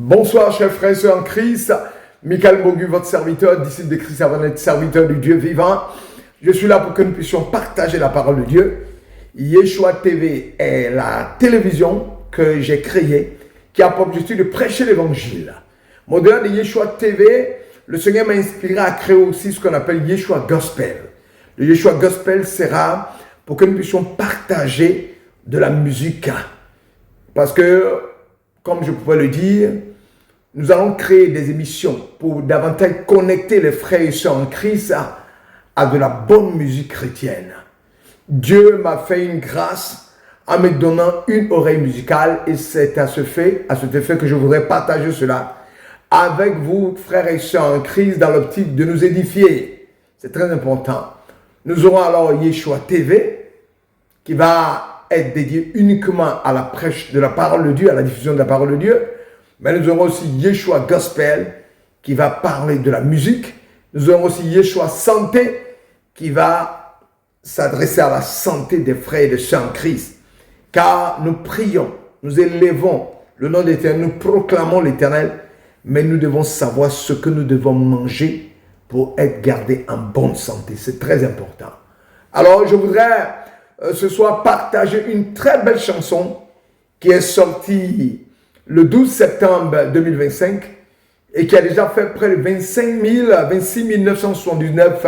Bonsoir, chers frères et sœurs en Christ. Michael Bogu, votre serviteur, disciple de Christ avant d'être serviteur du Dieu vivant. Je suis là pour que nous puissions partager la parole de Dieu. Yeshua TV est la télévision que j'ai créée qui a pour objectif de prêcher l'évangile. Mais au-delà de Yeshua TV, le Seigneur m'a inspiré à créer aussi ce qu'on appelle Yeshua Gospel. Le Yeshua Gospel sera pour que nous puissions partager de la musique. Parce que, comme je pouvais le dire, nous allons créer des émissions pour davantage connecter les frères et sœurs en Christ à de la bonne musique chrétienne. Dieu m'a fait une grâce en me donnant une oreille musicale et c'est à cet effet que je voudrais partager cela avec vous, frères et sœurs en Christ, dans l'optique de nous édifier. C'est très important. Nous aurons alors Yeshua TV qui va être dédié uniquement à la prêche de la parole de Dieu, à la diffusion de la parole de Dieu. Mais nous aurons aussi Yeshua Gospel qui va parler de la musique. Nous aurons aussi Yeshua Santé qui va s'adresser à la santé des frères et des sœurs en Christ. Car nous prions, nous élevons le nom de l'Éternel, nous proclamons l'Éternel, mais nous devons savoir ce que nous devons manger pour être gardés en bonne santé. C'est très important. Alors je voudrais ce soir partager une très belle chanson qui est sortie le 12 septembre 2025 et qui a déjà fait près de 26 979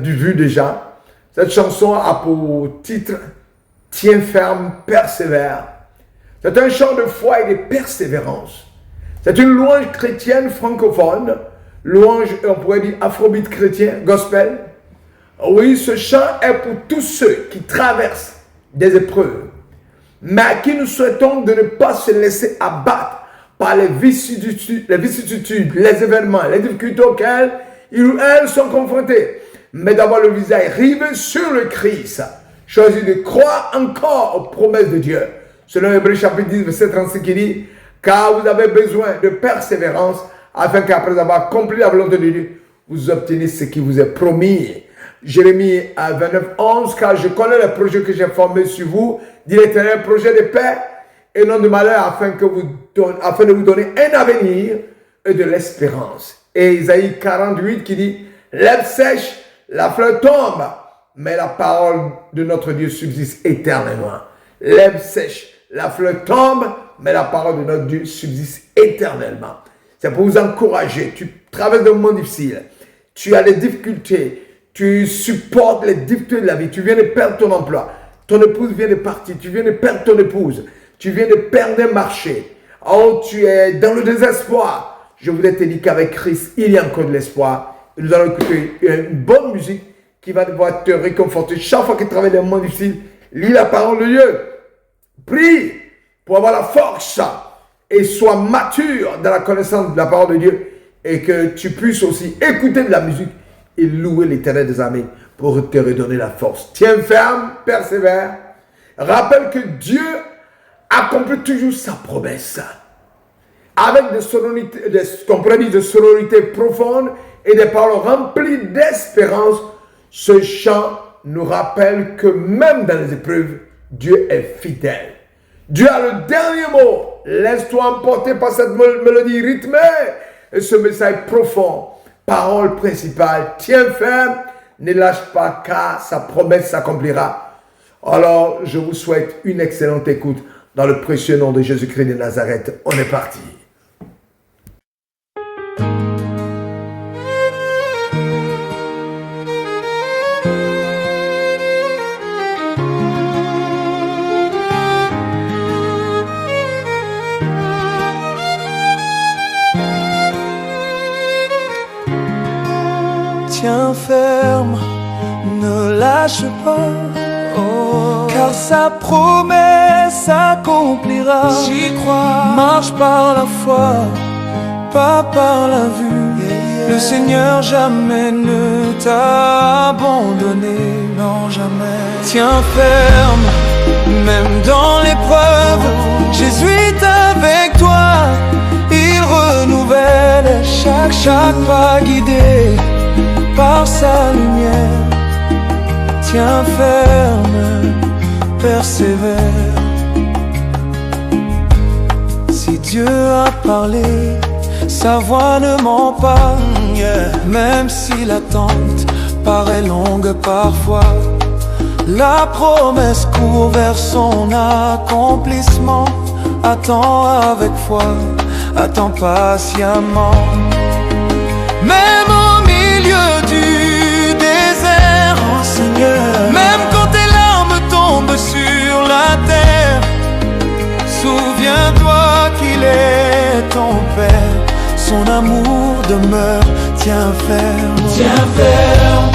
vues déjà. Cette chanson a pour titre « Tiens ferme, persévère ». C'est un chant de foi et de persévérance. C'est une louange chrétienne francophone, louange, on pourrait dire afrobeat chrétien, gospel. Oui, ce chant est pour tous ceux qui traversent des épreuves, mais à qui nous souhaitons de ne pas se laisser abattre par les vicissitudes, les événements, les difficultés auxquelles ils ou elles sont confrontés, mais d'avoir le visage rivé sur le Christ, choisi de croire encore aux promesses de Dieu. Selon Hébreux chapitre 10, verset 36 qui dit « Car vous avez besoin de persévérance, afin qu'après avoir accompli la volonté de Dieu, vous obteniez ce qui vous est promis. » Jérémie 29, 11, car je connais les projets que j'ai formés sur vous, dit l'Éternel, projet de paix et non de malheur, afin de vous donner un avenir et de l'espérance. Et Isaïe 48 qui dit, l'herbe sèche, la fleur tombe, mais la parole de notre Dieu subsiste éternellement. L'herbe sèche, la fleur tombe, mais la parole de notre Dieu subsiste éternellement. C'est pour vous encourager. Tu traverses des moments difficiles, tu as des difficultés, tu supportes les difficultés de la vie, tu viens de perdre ton emploi, ton épouse vient de partir, tu viens de perdre ton épouse, tu viens de perdre un marché, oh, tu es dans le désespoir. Je voudrais te dire qu'avec Christ, il y a encore de l'espoir. Et nous allons écouter une bonne musique qui va devoir te réconforter. Chaque fois que tu travailles dans un moment difficile, lis la parole de Dieu. Prie pour avoir la force et sois mature dans la connaissance de la parole de Dieu et que tu puisses aussi écouter de la musique et louer l'Éternel des armées pour te redonner la force. Tiens ferme, persévère. Rappelle que Dieu accomplit toujours sa promesse. Avec des sonorités profondes et des paroles remplies d'espérance, ce chant nous rappelle que même dans les épreuves, Dieu est fidèle. Dieu a le dernier mot. Laisse-toi emporter par cette mélodie rythmée et ce message profond. Parole principale, tiens ferme, ne lâche pas car sa promesse s'accomplira. Alors, je vous souhaite une excellente écoute dans le précieux nom de Jésus-Christ de Nazareth. On est parti. Tiens ferme, ne lâche pas, oh, car sa promesse s'accomplira. J'y crois, marche par la foi, pas par la vue. Le Seigneur jamais ne t'a abandonné, non jamais. Tiens ferme, même dans l'épreuve, Jésus est avec toi. Il renouvelle chaque pas guidé par sa lumière. Tiens ferme, persévère. Si Dieu a parlé, sa voix ne ment pas, même si l'attente paraît longue parfois. La promesse court vers son accomplissement. Attends avec foi, attends patiemment. Même au milieu du désert, oh Seigneur, même quand tes larmes tombent sur la terre, souviens-toi qu'il est ton Père. Son amour demeure, tiens ferme. Tiens ferme,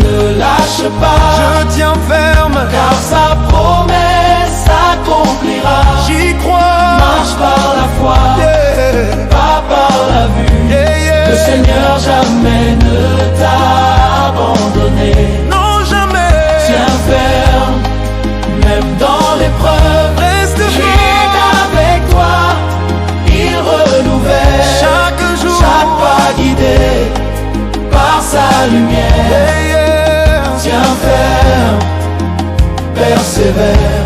ne lâche pas. Je tiens ferme, car sa promesse s'accomplira. j'y crois. Marche par la foi, Yeah. pas par la vue. Yeah, yeah. Le Seigneur jamais ne t'a abandonné. Non, jamais. Tiens ferme, même dans l'épreuve. Reste Il fort. est avec toi, il renouvelle Chaque jour. chaque pas guidé par sa lumière. Yeah, yeah. Tiens ferme, persévère.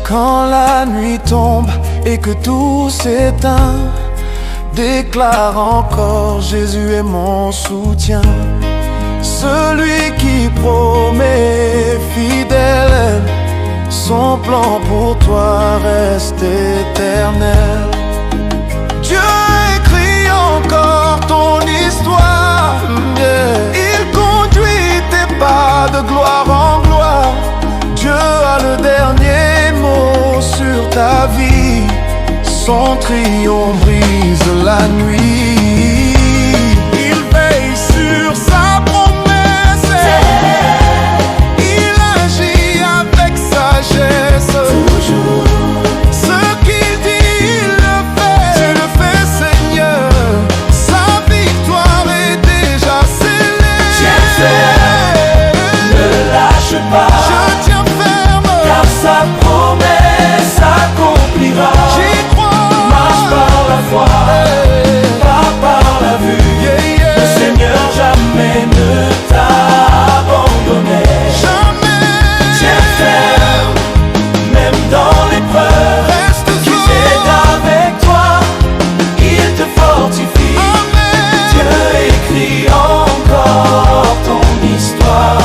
Quand la nuit tombe et que tout s'éteint, déclare encore: Jésus est mon soutien. Celui qui promet fidèle, son plan pour toi reste éternel. Dieu écrit encore ton histoire, il conduit tes pas de gloire en gloire. Dieu a le dernier mot sur ta vie, son triomphe brise la nuit. Il veille sur sa promesse, il agit avec sagesse. Ce qu'il dit, il le fait. Tu le fais, Seigneur, sa victoire est déjà scellée. Tiens ferme, ne lâche pas, Je tiens ferme, car sa promesse s'accomplira. j'y crois. Marche par la foi, pas par la vue. Yeah, yeah. Le Seigneur jamais ne t'a abandonné. Jamais. Tiens ferme, même dans l'épreuve. Reste Qu'il fort. est avec toi, il te fortifie. Amen. Dieu écrit encore ton histoire.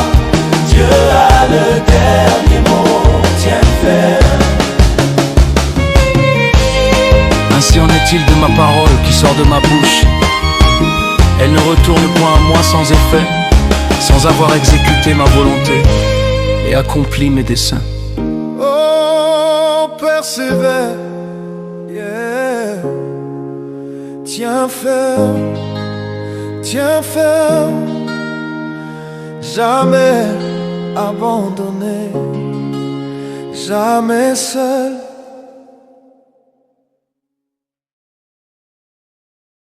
Dieu a le dernier mot, tiens ferme. Ainsi en est-il de ma parole qui sort de ma bouche. Elle ne retourne point à moi sans effet, sans avoir exécuté ma volonté et accompli mes desseins. Oh, persévère, yeah. Tiens ferme, jamais abandonné, jamais seul.